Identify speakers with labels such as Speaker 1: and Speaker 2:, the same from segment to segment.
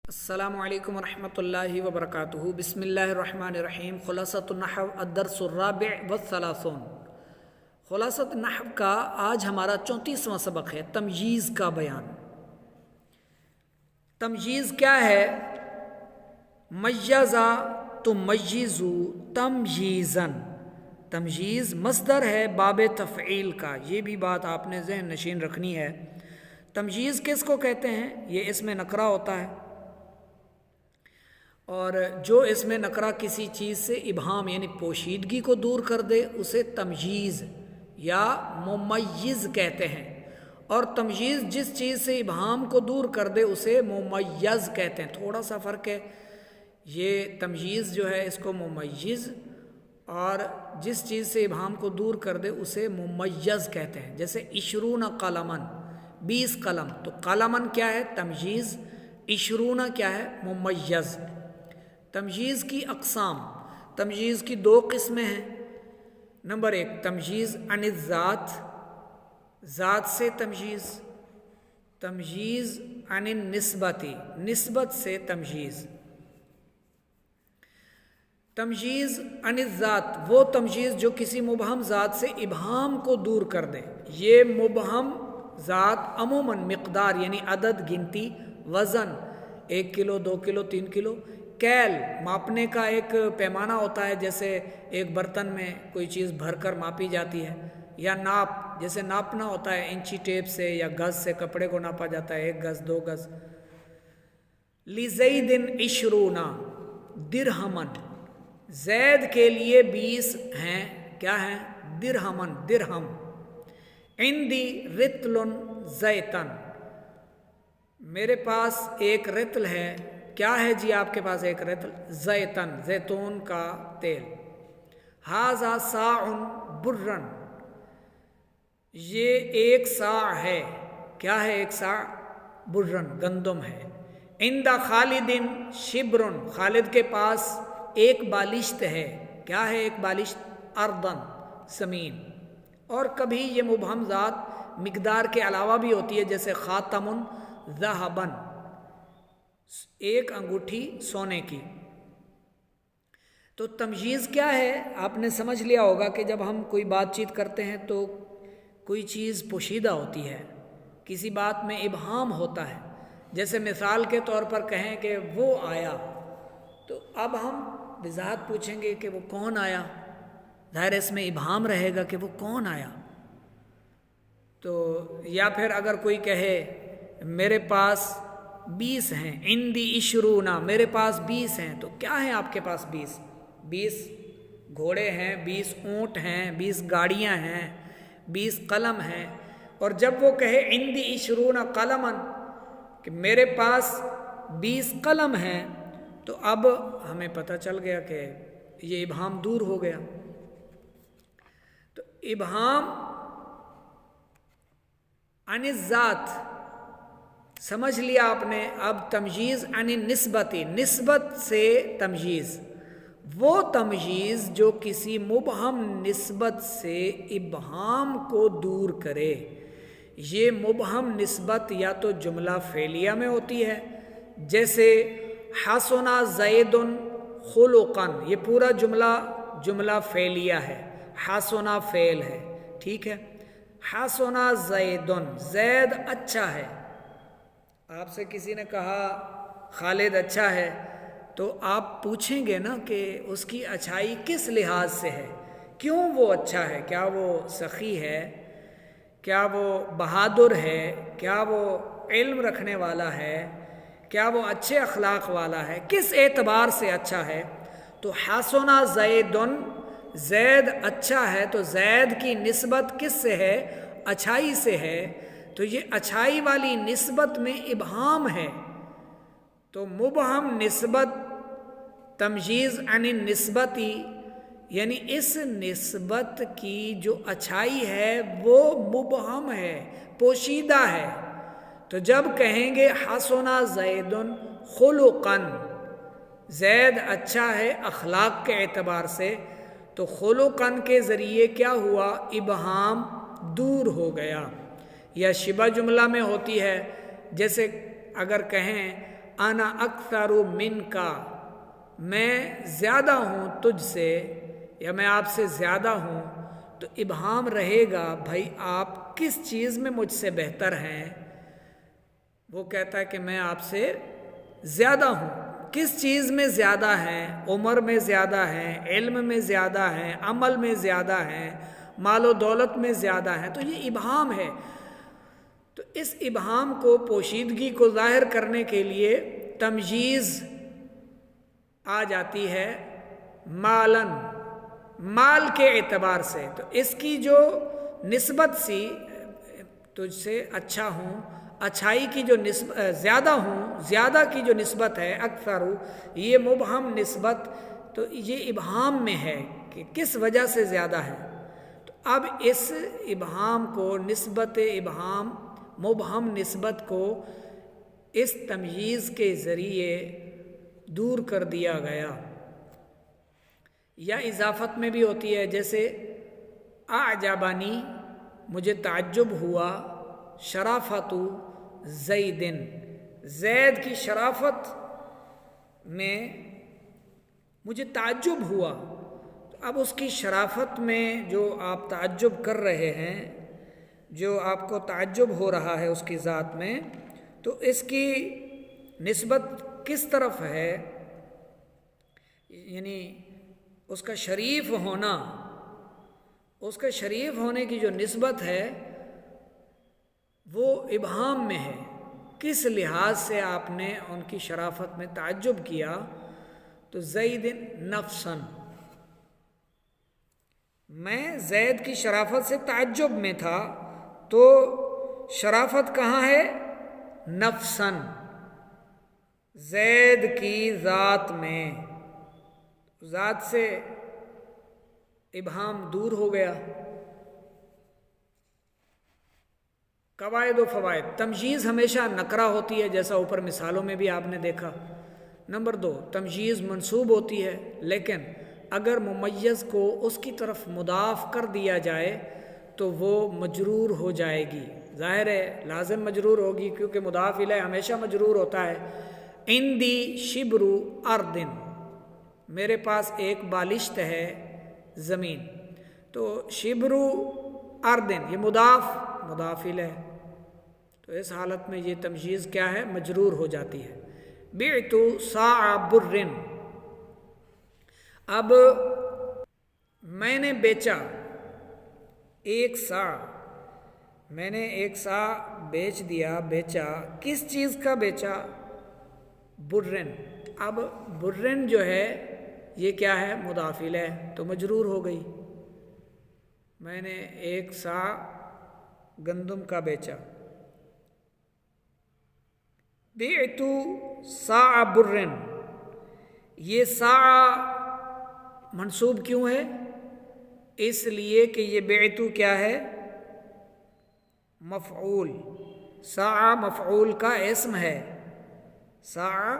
Speaker 1: السلام علیکم ورحمۃ اللہ وبرکاتہ۔ بسم اللہ الرحمن الرحیم۔ خلاصۃ النحو الدرس الرابع والثلاثون۔ خلاصۃ نحو کا آج ہمارا 34واں سبق ہے، تمییز کا بیان۔ تمییز کیا ہے؟ میزا تمیز تمییزاً۔ تمییز مصدر ہے باب تفعیل کا، یہ بھی بات آپ نے ذہن نشین رکھنی ہے۔ تمییز کس کو کہتے ہیں؟ یہ اسم نکرہ ہوتا ہے، اور جو اسم نکرہ کسی چیز سے ابہام یعنی پوشیدگی کو دور کر دے اسے تمییز یا ممیز کہتے ہیں، اور تمییز جس چیز سے ابہام کو دور کر دے اسے ممیز کہتے ہیں۔ تھوڑا سا فرق ہے، یہ تمییز جو ہے اس کو ممیز، اور جس چیز سے ابہام کو دور کر دے اسے ممیز کہتے ہیں۔ جیسے 20 قلمن، 20 قلم، تو قلمن کیا ہے؟ تمییز۔ 20 کیا ہے؟ ممیز۔ تمییز کی اقسام، تمییز کی 2 قسمیں ہیں۔ نمبر 1 تمییز عن الذات، ذات سے تمییز۔ تمییز عن النسبتی، نسبت سے تمییز۔ تمییز عن الذات وہ تمییز جو کسی مبہم ذات سے ابہام کو دور کر دے۔ یہ مبہم ذات عموماً مقدار یعنی عدد، گنتی، وزن، 1 کلو، 2 کلو، 3 کلو، کیل ماپنے کا ایک پیمانہ ہوتا ہے، جیسے ایک برتن میں کوئی چیز بھر کر ماپی جاتی ہے، یا ناپ، جیسے ناپنا ہوتا ہے انچی ٹیپ سے یا گز سے کپڑے کو ناپا جاتا ہے، 1 گز 2 گز۔ لزید 20 درہمن، زید کے لیے 20 ہیں، کیا ہیں؟ درہمن، درہم۔ عندی رطل زیتن، میرے پاس ایک رطل ہے، کیا ہے جی آپ کے پاس ایک رطل؟ زیتن، زیتون کا تیل۔ ھذا صاع برن، یہ 1 صاع ہے، کیا ہے 1 صاع؟ برن، گندم ہے۔ عند خالد شبرن، خالد کے پاس ایک بالشت ہے، کیا ہے ایک بالشت؟ اردن، زمین۔ اور کبھی یہ مبہم ذات مقدار کے علاوہ بھی ہوتی ہے، جیسے خاتم ذہبن، 1 انگوٹھی سونے کی۔ تو تمییز کیا ہے؟ آپ نے سمجھ لیا ہوگا کہ جب ہم کوئی بات چیت کرتے ہیں تو کوئی چیز پوشیدہ ہوتی ہے، کسی بات میں ابہام ہوتا ہے۔ جیسے مثال کے طور پر کہیں کہ وہ آیا، تو اب ہم وضاحت پوچھیں گے کہ وہ کون آیا، ظاہر اس میں ابہام رہے گا کہ وہ کون آیا۔ تو یا پھر اگر کوئی کہے میرے پاس 20 ہیں، عندی 20، میرے پاس 20 ہیں، تو کیا ہے آپ کے پاس؟ 20 گھوڑے ہیں، 20 اونٹ ہیں، 20 گاڑیاں ہیں، 20 قلم ہیں۔ اور جب وہ کہے عندی 20 قلمن، کہ میرے پاس 20 قلم ہیں، تو اب ہمیں پتہ چل گیا کہ یہ ابہام دور ہو گیا۔ تو ابہام عن الذات سمجھ لیا آپ نے۔ اب تمییز عن النسبتی، نسبت سے تمییز، وہ تمییز جو کسی مبہم نسبت سے ابہام کو دور کرے۔ یہ مبہم نسبت یا تو جملہ فعلیہ میں ہوتی ہے، جیسے حسن زید خلقا، یہ پورا جملہ فعلیہ ہے، حسن فعل ہے، ٹھیک ہے۔ حسن زید، زید اچھا ہے۔ آپ سے کسی نے کہا خالد اچھا ہے، تو آپ پوچھیں گے نا کہ اس کی اچھائی کس لحاظ سے ہے، کیوں وہ اچھا ہے؟ کیا وہ سخی ہے؟ کیا وہ بہادر ہے؟ کیا وہ علم رکھنے والا ہے؟ کیا وہ اچھے اخلاق والا ہے؟ کس اعتبار سے اچھا ہے؟ تو حسن زید، زید اچھا ہے، تو زید کی نسبت کس سے ہے؟ اچھائی سے ہے۔ تو یہ اچھائی والی نسبت میں ابہام ہے، تو مبہم نسبت تمییز عن النسبتی، یعنی اس نسبت کی جو اچھائی ہے وہ مبہم ہے، پوشیدہ ہے۔ تو جب کہیں گے حسن زید خلقا، زید اچھا ہے اخلاق کے اعتبار سے، تو خلقا کے ذریعے کیا ہوا؟ ابہام دور ہو گیا۔ یا شبہ جملہ میں ہوتی ہے، جیسے اگر کہیں انا اکثر من کا، میں زیادہ ہوں تجھ سے، یا میں آپ سے زیادہ ہوں، تو ابہام رہے گا بھائی آپ کس چیز میں مجھ سے بہتر ہیں؟ وہ کہتا ہے کہ میں آپ سے زیادہ ہوں، کس چیز میں زیادہ ہیں؟ عمر میں زیادہ ہیں، علم میں زیادہ ہیں، عمل میں زیادہ ہیں، مال و دولت میں زیادہ ہیں، تو یہ ابہام ہے۔ تو اس ابہام کو، پوشیدگی کو ظاہر کرنے کے لیے تمجیز آ جاتی ہے مالن، مال کے اعتبار سے۔ تو اس کی جو نسبت سی، تجھ سے اچھا ہوں، اچھائی کی جو نسبت، زیادہ ہوں، زیادہ کی جو نسبت ہے، اکثر، یہ مبہم نسبت، تو یہ ابہام میں ہے کہ کس وجہ سے زیادہ ہے۔ تو اب اس ابہام کو، نسبت ابہام، مبہم نسبت کو اس تمییز کے ذریعے دور کر دیا گیا۔ یا اضافت میں بھی ہوتی ہے، جیسے اعجبنی، مجھے تعجب ہوا، شرافت زید، زید کی شرافت میں مجھے تعجب ہوا۔ تو اب اس کی شرافت میں جو آپ تعجب کر رہے ہیں، جو آپ کو تعجب ہو رہا ہے اس کی ذات میں، تو اس کی نسبت کس طرف ہے؟ یعنی اس کا شریف ہونا، اس کے شریف ہونے کی جو نسبت ہے وہ ابہام میں ہے۔ کس لحاظ سے آپ نے ان کی شرافت میں تعجب کیا؟ تو زید نفسن، میں زید کی شرافت سے تعجب میں تھا، تو شرافت کہاں ہے؟ نفسن، زید کی ذات میں، ذات سے ابہام دور ہو گیا۔ قواعد و فوائد، تمجیز ہمیشہ نکرہ ہوتی ہے، جیسا اوپر مثالوں میں بھی آپ نے دیکھا۔ نمبر 2، تمجیز منصوب ہوتی ہے، لیکن اگر ممیز کو اس کی طرف مضاف کر دیا جائے تو وہ مجرور ہو جائے گی، ظاہر ہے لازم مجرور ہوگی، کیونکہ مضاف الیہ ہمیشہ مجرور ہوتا ہے۔ عندی شبر اردن، میرے پاس ایک بالشت ہے زمین، تو شبر اردن، یہ مضاف الیہ، تو اس حالت میں یہ تمجیز کیا ہے؟ مجرور ہو جاتی ہے۔ بعت صاع بر، اب میں نے بیچا ایک صاع، میں نے ایک صاع بیچ دیا، بیچا، کس چیز کا بیچا؟ برن۔ اب برن جو ہے یہ کیا ہے؟ مضاف الیہ، تو مجرور ہو گئی۔ میں نے ایک صاع گندم کا بیچا۔ بعت صاع برن، یہ صاع منصوب کیوں ہے؟ اس لیے کہ یہ بعت کیا ہے؟ مفعول، صاع مفعول کا اسم ہے، صاع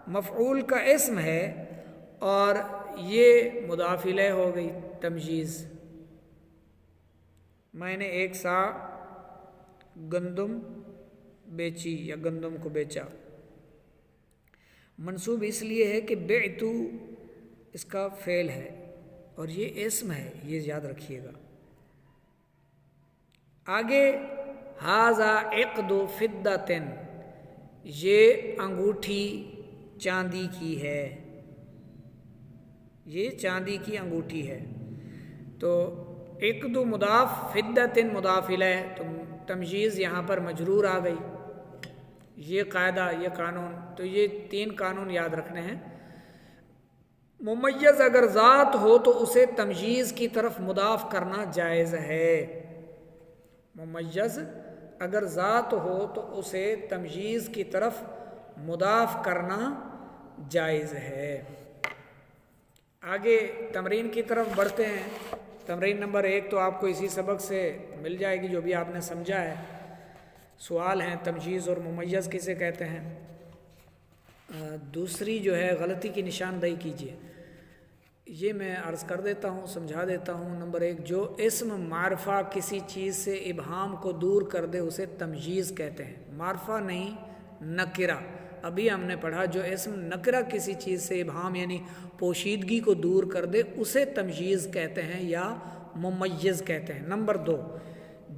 Speaker 1: مفعول کا اسم ہے، اور یہ مضاف الیہ ہو گئی تمجیز۔ میں نے ایک صاع گندم بیچی یا گندم کو بیچا، منصوب اس لیے ہے کہ بعت اس کا فعل ہے اور یہ اسم ہے، یہ یاد رکھیے گا۔ آگے ھذا عقد فضۃ، یہ انگوٹھی چاندی کی ہے، یہ چاندی کی انگوٹھی ہے۔ تو عقد مضاف، فضۃ مضاف الیہ، تو تمجیز یہاں پر مجرور آ گئی۔ یہ قاعدہ، یہ قانون، تو یہ 3 قانون یاد رکھنے ہیں۔ ممیز اگر ذات ہو تو اسے تمجیز کی طرف مضاف کرنا جائز ہے، ممیز اگر ذات ہو تو اسے تمجیز کی طرف مضاف کرنا جائز ہے۔ آگے تمرین کی طرف بڑھتے ہیں۔ تمرین نمبر 1 تو آپ کو اسی سبق سے مل جائے گی جو بھی آپ نے سمجھا ہے۔ سوال ہیں تمجیز اور ممیز کسے کہتے ہیں؟ دوسری جو ہے غلطی کی نشاندہی کیجیے، یہ میں عرض کر دیتا ہوں، سمجھا دیتا ہوں۔ نمبر 1، جو اسم معرفہ کسی چیز سے ابہام کو دور کر دے اسے تمجیز کہتے ہیں، معرفہ نہیں نکرہ۔ ابھی ہم نے پڑھا جو اسم نکرہ کسی چیز سے ابہام یعنی پوشیدگی کو دور کر دے اسے تمجیز کہتے ہیں یا ممیز کہتے ہیں۔ نمبر 2،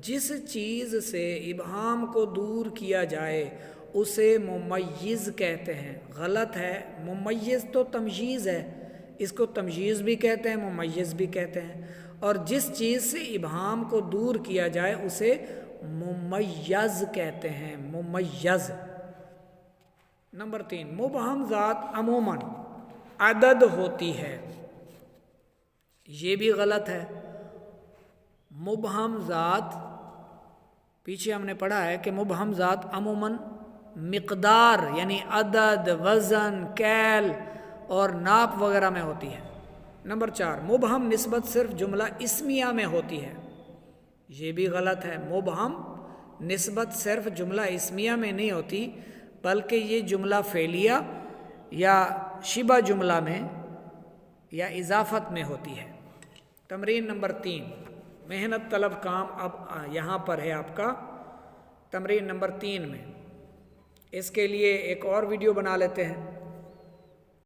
Speaker 1: جس چیز سے ابہام کو دور کیا جائے اسے ممیز کہتے ہیں۔ غلط ہے، ممیز تو تمجیز ہے، اس کو تمجیز بھی کہتے ہیں ممیز بھی کہتے ہیں، اور جس چیز سے ابہام کو دور کیا جائے اسے ممیز کہتے ہیں، ممیز۔ نمبر 3، مبہم ذات عموماً عدد ہوتی ہے، یہ بھی غلط ہے۔ مبہم ذات، پیچھے ہم نے پڑھا ہے کہ مبہم ذات عموماً مقدار یعنی عدد، وزن، کیل اور ناپ وغیرہ میں ہوتی ہے۔ نمبر 4، مبہم نسبت صرف جملہ اسمیہ میں ہوتی ہے، یہ بھی غلط ہے۔ مبہم نسبت صرف جملہ اسمیہ میں نہیں ہوتی بلکہ یہ جملہ فعلیہ یا شبہ جملہ میں یا اضافت میں ہوتی ہے۔ تمرین نمبر 3، محنت طلب کام اب یہاں پر ہے آپ کا تمرین نمبر 3 میں۔ اس کے لیے ایک اور ویڈیو بنا لیتے ہیں۔